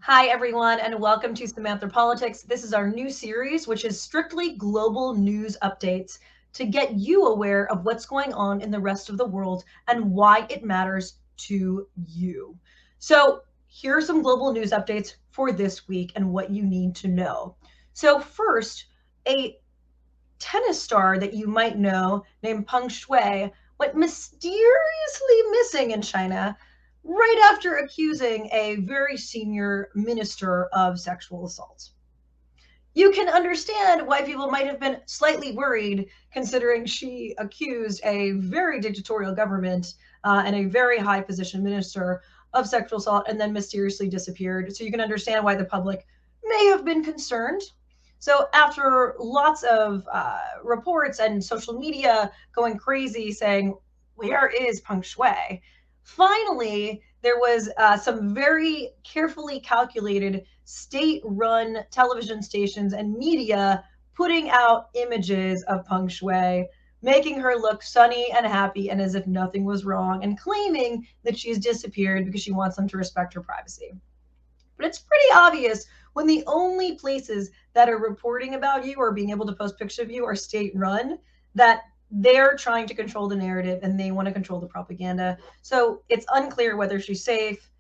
Hi, everyone, and welcome to Samantha Politics. This is our new series, which is strictly global news updates to get you aware of what's going on in the rest of the world and why it matters to you. So, here are some global news updates for this week and what you need to know. So, first, a tennis star that you might know named Peng Shuai went mysteriously missing in China right after accusing a very senior minister of sexual assault. You can understand why people might have been slightly worried, considering she accused a very dictatorial government and a very high position minister of sexual assault and then mysteriously disappeared. So you can understand why the public may have been concerned. So, after lots of reports and social media going crazy saying, "Where is Peng Shuai?" Finally, there was some very carefully calculated state run television stations and media putting out images of Peng Shuai, making her look sunny and happy and as if nothing was wrong, and claiming that she's disappeared because she wants them to respect her privacy. But it's pretty obvious when the only places that are reporting about you or being able to post pictures of you are state run that they're trying to control the narrative and they want to control the propaganda. So it's unclear whether she's safe.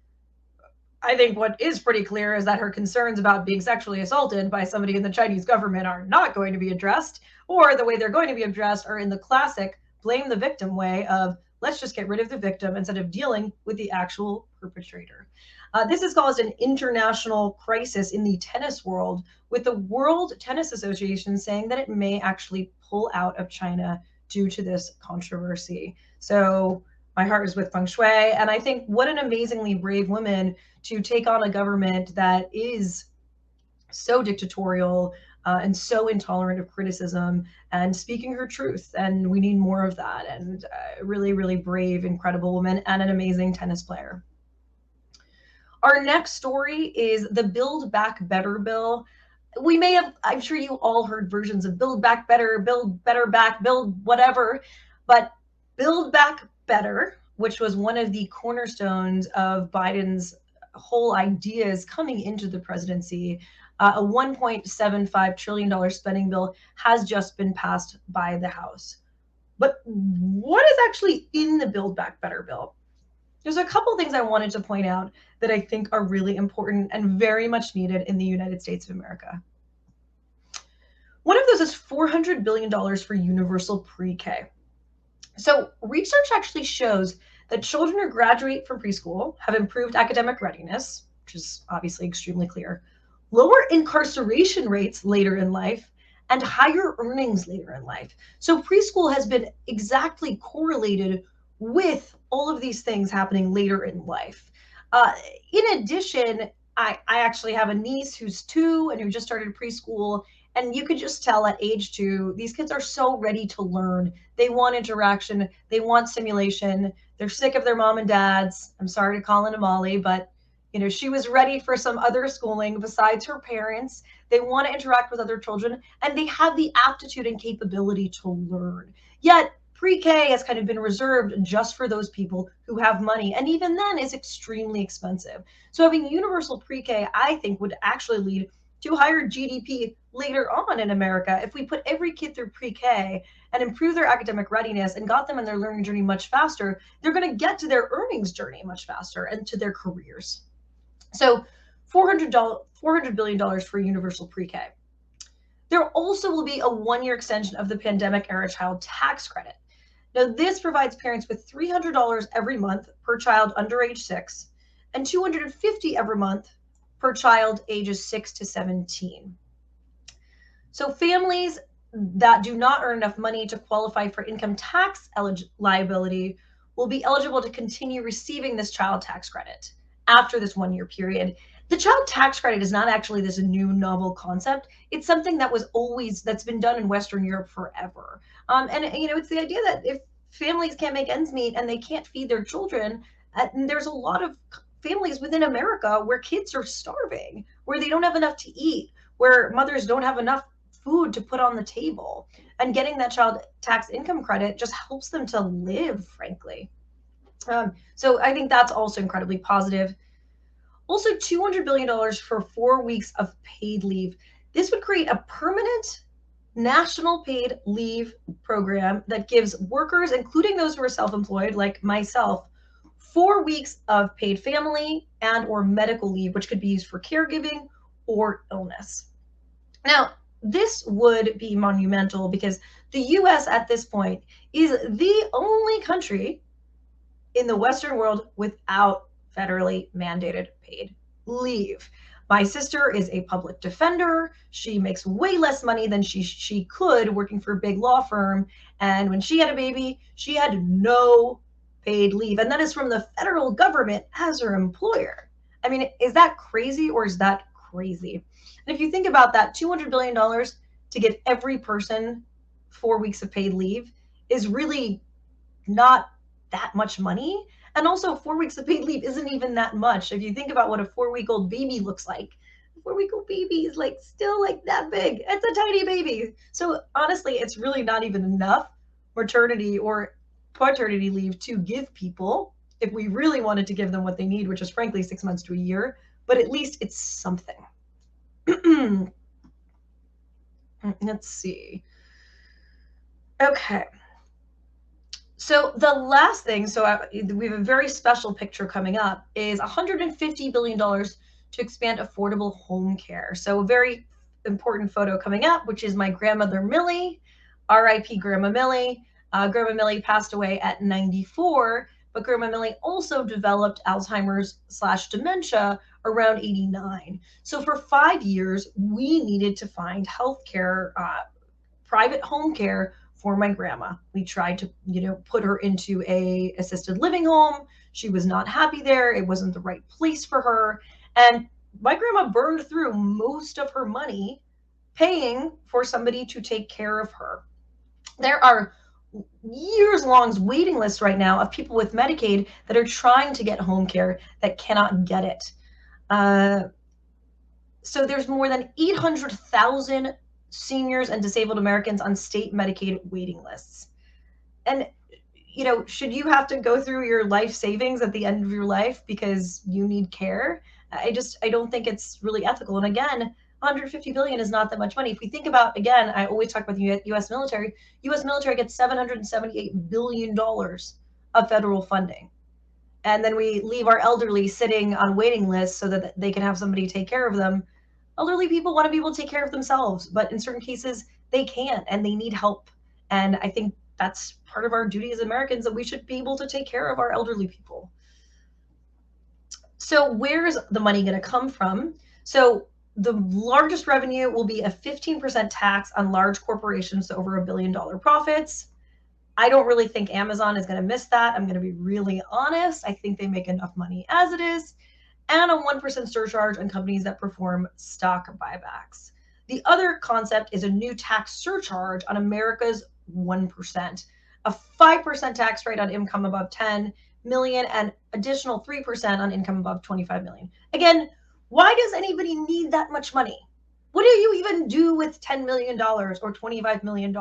I think what is pretty clear is that her concerns about being sexually assaulted by somebody in the Chinese government are not going to be addressed, or the way they're going to be addressed are in the classic blame the victim way of let's just get rid of the victim instead of dealing with the actual perpetrator. This has caused an international crisis in the tennis world, with the World Tennis Association saying that it may actually pull out of China due to this controversy. So my heart is with Peng Shuai, and I think what an amazingly brave woman to take on a government that is so dictatorial and so intolerant of criticism and speaking her truth. And we need more of that. And really, really brave, incredible woman and an amazing tennis player. Our next story is the Build Back Better bill. We may have, I'm sure you all heard versions of Build Back Better, Build Better Back, Build whatever, but Build Back Better, which was one of the cornerstones of Biden's whole ideas coming into the presidency, a $1.75 trillion spending bill has just been passed by the House. But what is actually in the Build Back Better bill? There's a couple things I wanted to point out that I think are really important and very much needed in the United States of America. One of those is $400 billion for universal pre-K. So research actually shows that children who graduate from preschool have improved academic readiness, which is obviously extremely clear, lower incarceration rates later in life, and higher earnings later in life. So preschool has been exactly correlated with all of these things happening later in life. Uh, in addition, I actually have a niece who's 2 and who just started preschool. And you could just tell at age 2, these kids are so ready to learn. They want interaction. They want stimulation. They're sick of their mom and dads. I'm sorry to call in Molly, but she was ready for some other schooling besides her parents. They want to interact with other children, and they have the aptitude and capability to learn. Yet pre-K has kind of been reserved just for those people who have money, and even then is extremely expensive. So having universal pre-K, I think, would actually lead to higher GDP later on in America if we put every kid through pre-K and improve their academic readiness and got them in their learning journey much faster. They're going to get to their earnings journey much faster and to their careers. So $400 billion for universal pre-K. There also will be a 1-year extension of the pandemic era child tax credit. Now, this provides parents with $300 every month per child under age 6 and $250 every month per child ages 6 to 17. So families that do not earn enough money to qualify for income tax liability will be eligible to continue receiving this child tax credit after this 1-year period. The child tax credit is not actually this new novel concept. It's something that's been done in Western Europe forever. And it's the idea that if families can't make ends meet and they can't feed their children, and there's a lot of families within America where kids are starving, where they don't have enough to eat, where mothers don't have enough food to put on the table. And getting that child tax income credit just helps them to live, frankly. So I think that's also incredibly positive. Also, $200 billion for 4 weeks of paid leave. This would create a permanent national paid leave program that gives workers, including those who are self-employed like myself, 4 weeks of paid family and or medical leave, which could be used for caregiving or illness. Now, this would be monumental because the US at this point is the only country in the Western world without federally mandated paid leave. My sister is a public defender. She makes way less money than she could working for a big law firm. And when she had a baby, she had no paid leave. And that is from the federal government as her employer. I mean, is that crazy or is that crazy? And if you think about that, $200 billion to give every person 4 weeks of paid leave is really not that much money. And also 4 weeks of paid leave isn't even that much. If you think about what a 4-week-old baby looks like, a 4-week-old baby is like still like that big. It's a tiny baby. So honestly, it's really not even enough maternity or paternity leave to give people if we really wanted to give them what they need, which is frankly 6 months to a year, but at least it's something. Let's see. Okay. So the last thing, we have a very special picture coming up, is $150 billion to expand affordable home care. So a very important photo coming up, which is my grandmother Millie, RIP Grandma Millie. Grandma Millie passed away at 94, but Grandma Millie also developed Alzheimer's/dementia around 89. So for 5 years, we needed to find healthcare, private home care for my grandma. We tried to, put her into a assisted living home. She was not happy there. It wasn't the right place for her. And my grandma burned through most of her money paying for somebody to take care of her. There are years-long waiting lists right now of people with Medicaid that are trying to get home care that cannot get it. So there's more than 800,000 seniors and disabled Americans on state Medicaid waiting lists. And, should you have to go through your life savings at the end of your life because you need care? I don't think it's really ethical. And again, 150 billion is not that much money. If we think about, again, I always talk about the U.S. military. U.S. military gets $778 billion of federal funding. And then we leave our elderly sitting on waiting lists so that they can have somebody take care of them. Elderly people want to be able to take care of themselves, but in certain cases they can't and they need help. And I think that's part of our duty as Americans, that we should be able to take care of our elderly people. So where's the money going to come from? So the largest revenue will be a 15% tax on large corporations, so over $1 billion profits. I don't really think Amazon is going to miss that. I'm going to be really honest. I think they make enough money as it is. And a 1% surcharge on companies that perform stock buybacks. The other concept is a new tax surcharge on America's 1%, a 5% tax rate on income above 10 million and additional 3% on income above 25 million. Again, why does anybody need that much money? What do you even do with $10 million or $25 million?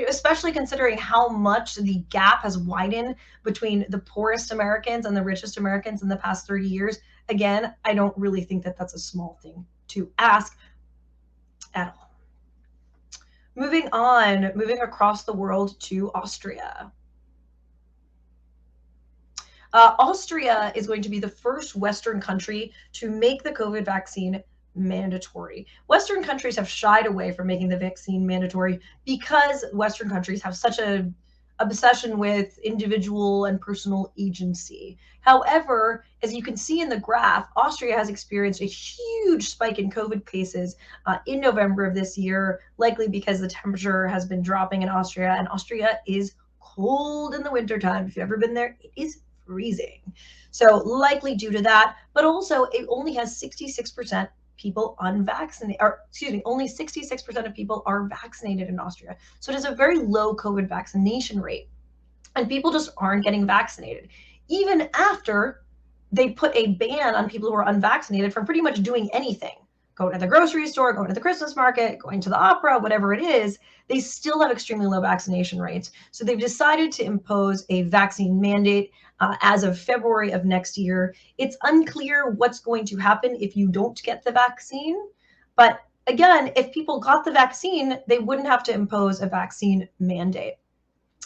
Especially considering how much the gap has widened between the poorest Americans and the richest Americans in the past 30 years. Again, I don't really think that that's a small thing to ask at all. Moving across the world to Austria. Austria is going to be the first Western country to make the COVID vaccine mandatory. Western countries have shied away from making the vaccine mandatory because Western countries have such a obsession with individual and personal agency. However, as you can see in the graph, Austria has experienced a huge spike in COVID cases in November of this year, likely because the temperature has been dropping in Austria, and Austria is cold in the wintertime. If you've ever been there, it is freezing. So likely due to that, but also it only has 66% people unvaccinated, or excuse me, only 66% of people are vaccinated in Austria. So it has a very low COVID vaccination rate, and people just aren't getting vaccinated. Even after they put a ban on people who are unvaccinated from pretty much doing anything. going to the grocery store, going to the Christmas market, going to the opera, whatever it is, they still have extremely low vaccination rates. So they've decided to impose a vaccine mandate as of February of next year. It's unclear what's going to happen if you don't get the vaccine. But again, if people got the vaccine, they wouldn't have to impose a vaccine mandate.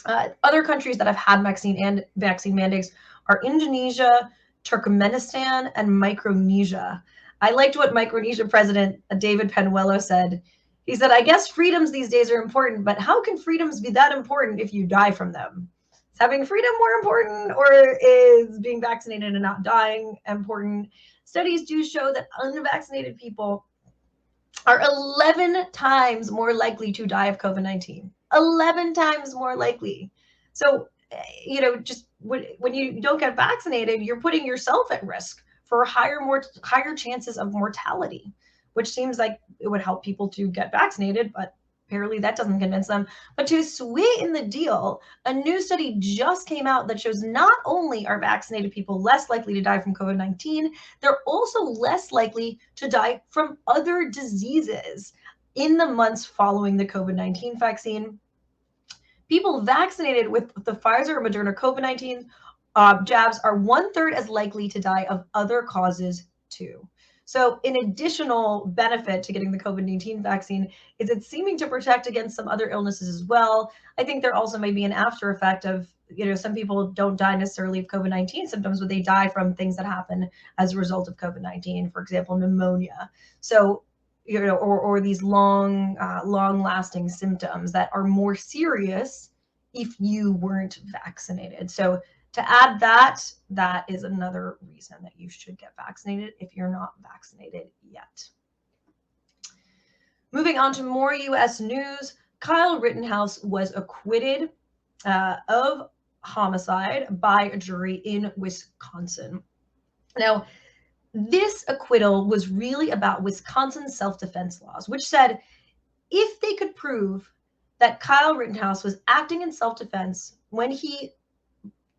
Other countries that have had vaccine mandates are Indonesia, Turkmenistan, and Micronesia. I liked what Micronesia President David Penuelo said. He said, I guess freedoms these days are important, but how can freedoms be that important if you die from them? Is having freedom more important, or is being vaccinated and not dying important? Studies do show that unvaccinated people are 11 times more likely to die of COVID-19. 11 times more likely. So, just when you don't get vaccinated, you're putting yourself at risk for higher chances of mortality, which seems like it would help people to get vaccinated, but apparently that doesn't convince them. But to sweeten the deal, a new study just came out that shows not only are vaccinated people less likely to die from COVID-19, they're also less likely to die from other diseases in the months following the COVID-19 vaccine. People vaccinated with the Pfizer or Moderna COVID-19 jabs are 1/3 as likely to die of other causes too. So an additional benefit to getting the COVID-19 vaccine is it's seeming to protect against some other illnesses as well. I think there also may be an after effect of, some people don't die necessarily of COVID-19 symptoms, but they die from things that happen as a result of COVID-19, for example, pneumonia. So, or these long-lasting symptoms that are more serious if you weren't vaccinated. So to add that is another reason that you should get vaccinated if you're not vaccinated yet. Moving on to more U.S. news, Kyle Rittenhouse was acquitted of homicide by a jury in Wisconsin. Now, this acquittal was really about Wisconsin's self-defense laws, which said if they could prove that Kyle Rittenhouse was acting in self-defense when he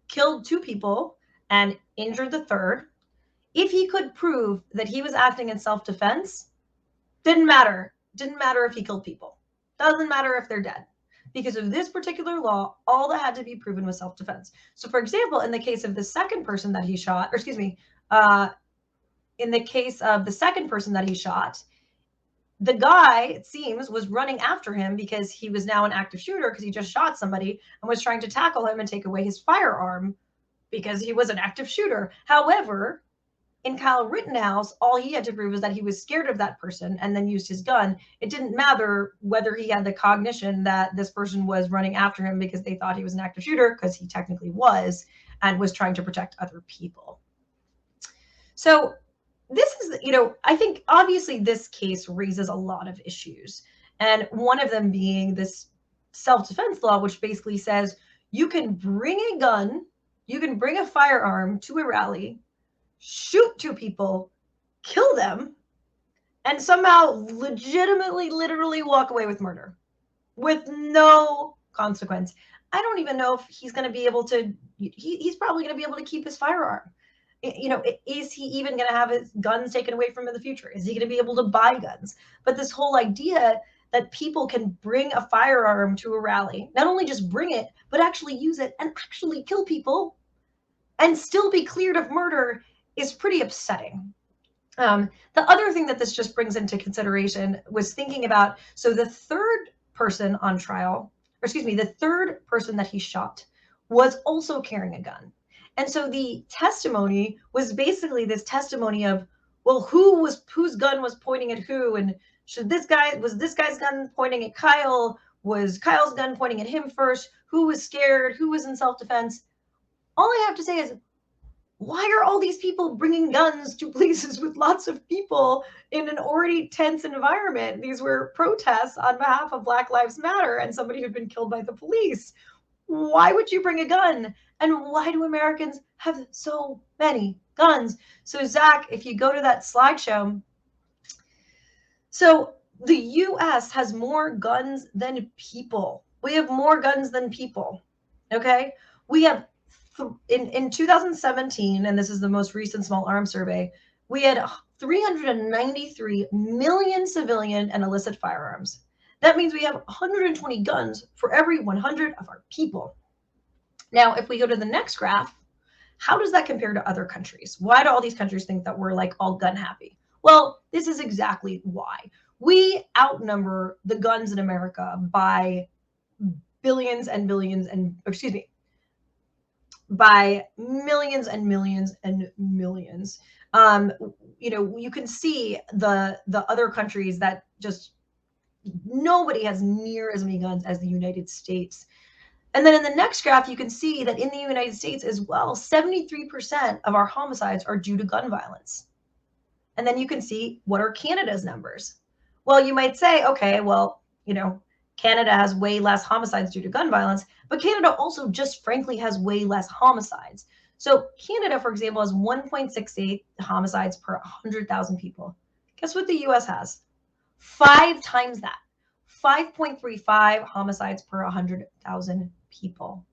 killed 2 people and injured the third, if he could prove that he was acting in self-defense, didn't matter if he killed people. Doesn't matter if they're dead. Because of this particular law, all that had to be proven was self-defense. So for example, in the case of the second person that he shot, in the case of the second person that he shot, the guy, it seems, was running after him because he was now an active shooter because he just shot somebody and was trying to tackle him and take away his firearm because he was an active shooter. However, in Kyle Rittenhouse, all he had to prove was that he was scared of that person and then used his gun. It didn't matter whether he had the cognition that this person was running after him because they thought he was an active shooter, because he technically was, and was trying to protect other people. So this is, I think obviously this case raises a lot of issues. And one of them being this self-defense law, which basically says you can bring a gun, you can bring a firearm to a rally, shoot 2 people, kill them, and somehow legitimately, literally walk away with murder with no consequence. I don't even know if he's going to be able to, he's probably going to be able to keep his firearm. Is he even going to have his guns taken away from him in the future? Is he going to be able to buy guns? But this whole idea that people can bring a firearm to a rally, not only just bring it, but actually use it and actually kill people and still be cleared of murder is pretty upsetting. The other thing that this just brings into consideration was thinking about, so the third person on trial, the third person that he shot was also carrying a gun. And so the testimony was basically this testimony of, well, whose gun was pointing at who, and was this guy's gun pointing at Kyle? Was Kyle's gun pointing at him first? Who was scared? Who was in self-defense? All I have to say is, why are all these people bringing guns to places with lots of people in an already tense environment? These were protests on behalf of Black Lives Matter and somebody who'd been killed by the police. Why would you bring a gun? And why do Americans have so many guns? So Zach, if you go to that slideshow, so the US has more guns than people. We have more guns than people, okay? We have, in 2017, and this is the most recent small arms survey, we had 393 million civilian and illicit firearms. That means we have 120 guns for every 100 of our people. Now, if we go to the next graph, how does that compare to other countries? Why do all these countries think that we're like all gun happy? Well, this is exactly why. We outnumber the guns in America by billions and billions and, excuse me, by millions and millions and millions. You can see the other countries that just nobody has near as many guns as the United States. And then in the next graph, you can see that in the United States as well, 73% of our homicides are due to gun violence. And then you can see what are Canada's numbers. Well, you might say, okay, well, Canada has way less homicides due to gun violence, but Canada also just frankly has way less homicides. So Canada, for example, has 1.68 homicides per 100,000 people. Guess what the US has? 5 times that. 5.35 homicides per 100,000 people.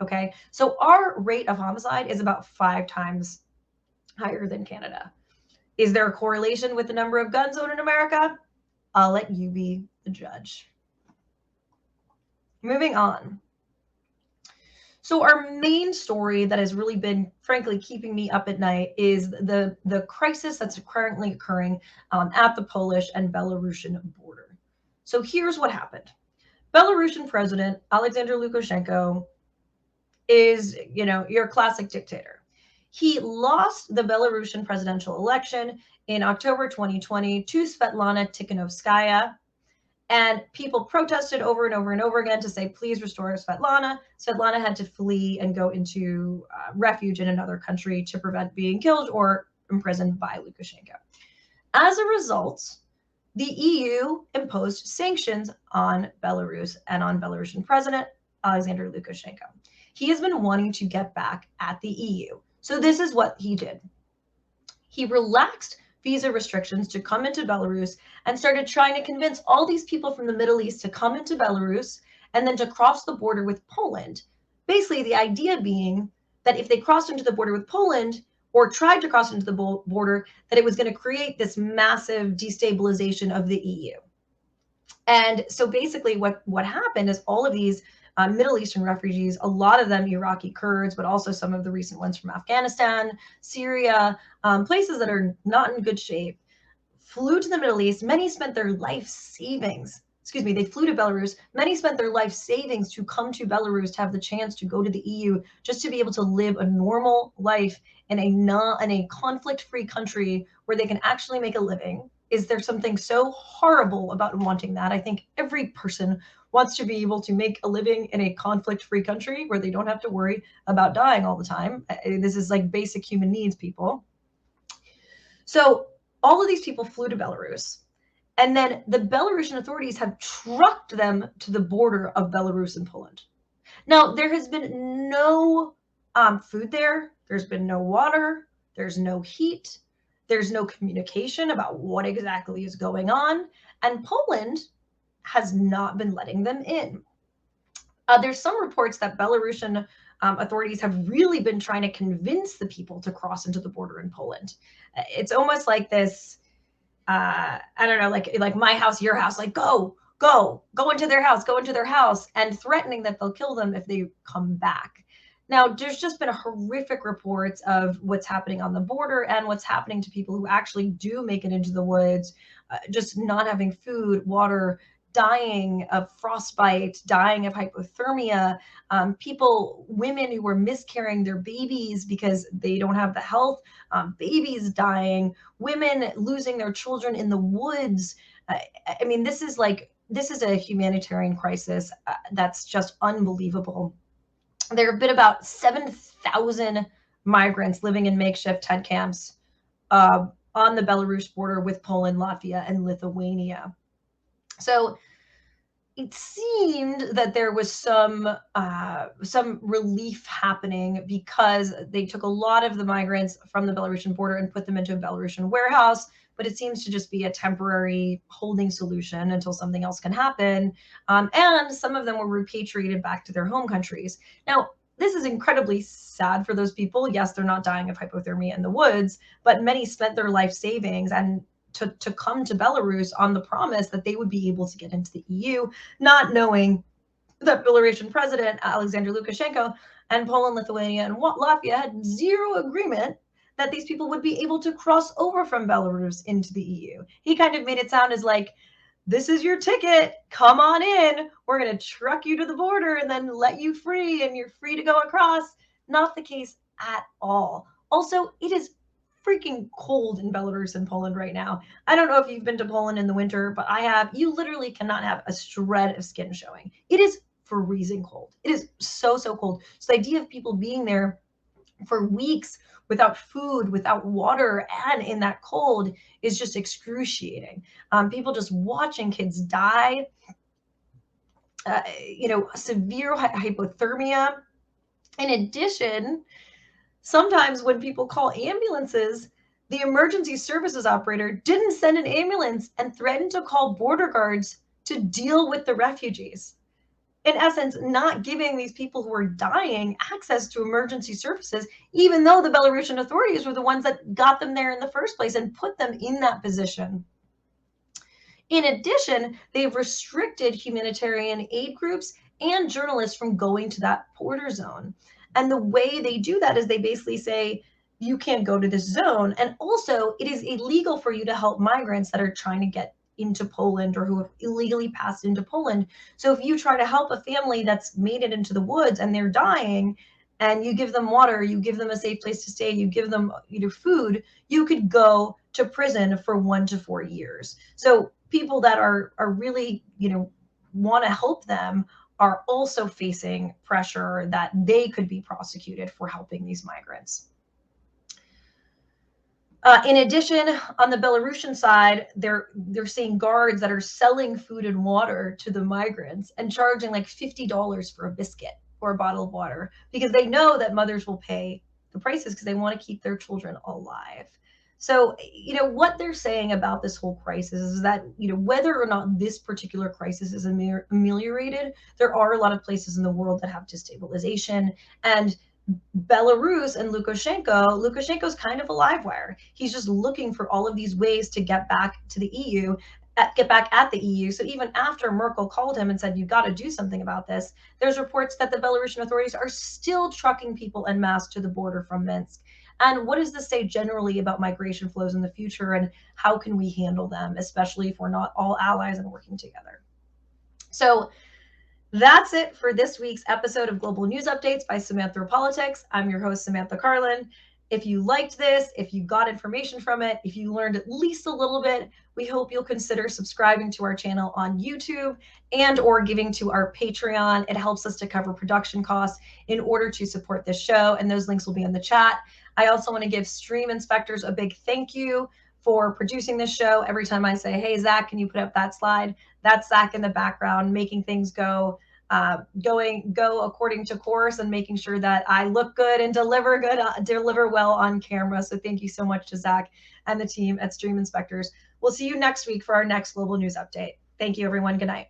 Okay, so our rate of homicide is about 5 times higher than Canada. Is there a correlation with the number of guns owned in America? I'll let you be the judge. Moving on. So our main story that has really been, frankly, keeping me up at night is the crisis that's currently occurring at the Polish and Belarusian border. So here's what happened. Belarusian President Alexander Lukashenko is, your classic dictator. He lost the Belarusian presidential election in October 2020 to Svetlana Tikhanovskaya, and people protested over and over and over again to say, please restore Svetlana. Svetlana had to flee and go into refuge in another country to prevent being killed or imprisoned by Lukashenko. As a result, the EU imposed sanctions on Belarus and on Belarusian President Alexander Lukashenko. He has been wanting to get back at the EU. So this is what he did. He relaxed visa restrictions to come into Belarus and started trying to convince all these people from the Middle East to come into Belarus and then to cross the border with Poland. Basically, the idea being that if they crossed into the border with Poland or tried to cross into the border, that it was going to create this massive destabilization of the EU. And so basically what happened is all of these Middle Eastern refugees, a lot of them Iraqi Kurds, but also some of the recent ones from Afghanistan, Syria, places that are not in good shape, flew to the Middle East. Many spent their life savings. They flew to Belarus. Many spent their life savings to come to Belarus to have the chance to go to the EU, just to be able to live a normal life in a conflict-free country where they can actually make a living. Is there something so horrible about wanting that? I think every person wants to be able to make a living in a conflict-free country where they don't have to worry about dying all the time. This is like basic human needs, people. So all of these people flew to Belarus, and then the Belarusian authorities have trucked them to the border of Belarus and Poland. Now, there has been no food there. There's been no water. There's no heat. There's no communication about what exactly is going on. And Poland has not been letting them in. There's some reports that Belarusian authorities have really been trying to convince the people to cross into the border in Poland. It's almost like this, I don't know, like my house, your house, like go into their house, and threatening that they'll kill them if they come back. Now, there's just been horrific reports of what's happening on the border and what's happening to people who actually do make it into the woods, just not having food, water, dying of frostbite, dying of hypothermia, women who are miscarrying their babies because they don't have the health, babies dying, women losing their children in the woods. I mean, this is a humanitarian crisis that's just unbelievable. There have been about 7,000 migrants living in makeshift tent camps on the Belarus border with Poland, Latvia, and Lithuania. So it seemed that there was some relief happening because they took a lot of the migrants from the Belarusian border and put them into a Belarusian warehouse, but it seems to just be a temporary holding solution until something else can happen. And some of them were repatriated back to their home countries. Now, This is incredibly sad for those people. Yes, they're not dying of hypothermia in the woods, but many spent their life savings and to come to Belarus on the promise that they would be able to get into the EU, not knowing that Belarusian president Alexander Lukashenko and Poland, Lithuania, and Latvia had zero agreement that these people would be able to cross over from Belarus into the EU. He kind of made it sound as like, this is your ticket, come on in, we're going to truck you to the border and then let you free and you're free to go across. Not the case at all. Also, it is freaking cold in Belarus and Poland right now. I don't know if you've been to Poland in the winter, but I have. You literally cannot have a shred of skin showing. It is freezing cold. It is so, so cold. So the idea of people being there for weeks without food, without water, and in that cold is just excruciating. People just watching kids die, severe hypothermia. In addition, sometimes when people call ambulances, the emergency services operator didn't send an ambulance and threatened to call border guards to deal with the refugees. In essence, not giving these people who are dying access to emergency services, even though the Belarusian authorities were the ones that got them there in the first place and put them in that position. In addition, they've restricted humanitarian aid groups and journalists from going to that border zone. And the way they do that is they basically say, you can't go to this zone. And also, it is illegal for you to help migrants that are trying to get into Poland or who have illegally passed into Poland. So if you try to help a family that's made it into the woods and they're dying, and you give them water, you give them a safe place to stay, you give them food, you could go to prison for 1 to 4 years. So people that are really, want to help them are also facing pressure that they could be prosecuted for helping these migrants. In addition, on the Belarusian side, they're seeing guards that are selling food and water to the migrants and charging like $50 for a biscuit or a bottle of water because they know that mothers will pay the prices because they want to keep their children alive. So, what they're saying about this whole crisis is that, whether or not this particular crisis is ameliorated, there are a lot of places in the world that have destabilization. And Belarus and Lukashenko's kind of a live wire. He's just looking for all of these ways to get back to the EU, get back at the EU. So even after Merkel called him and said, you've got to do something about this, there's reports that the Belarusian authorities are still trucking people en masse to the border from Minsk. And what does this say generally about migration flows in the future, and how can we handle them, especially if we're not all allies and working together? So that's it for this week's episode of Global News Updates by Samantha Politics. I'm your host, Samantha Carlin. If you liked this, if you got information from it, if you learned at least a little bit, we hope you'll consider subscribing to our channel on YouTube and or giving to our Patreon. It helps us to cover production costs in order to support this show, and those links will be in the chat. I also want to give Stream Inspectors a big thank you for producing this show. Every time I say, hey, Zach, can you put up that slide? That's Zach in the background, making things go according to course and making sure that I look good and deliver well on camera. So thank you so much to Zach and the team at Stream Inspectors. We'll see you next week for our next Global News Update. Thank you, everyone. Good night.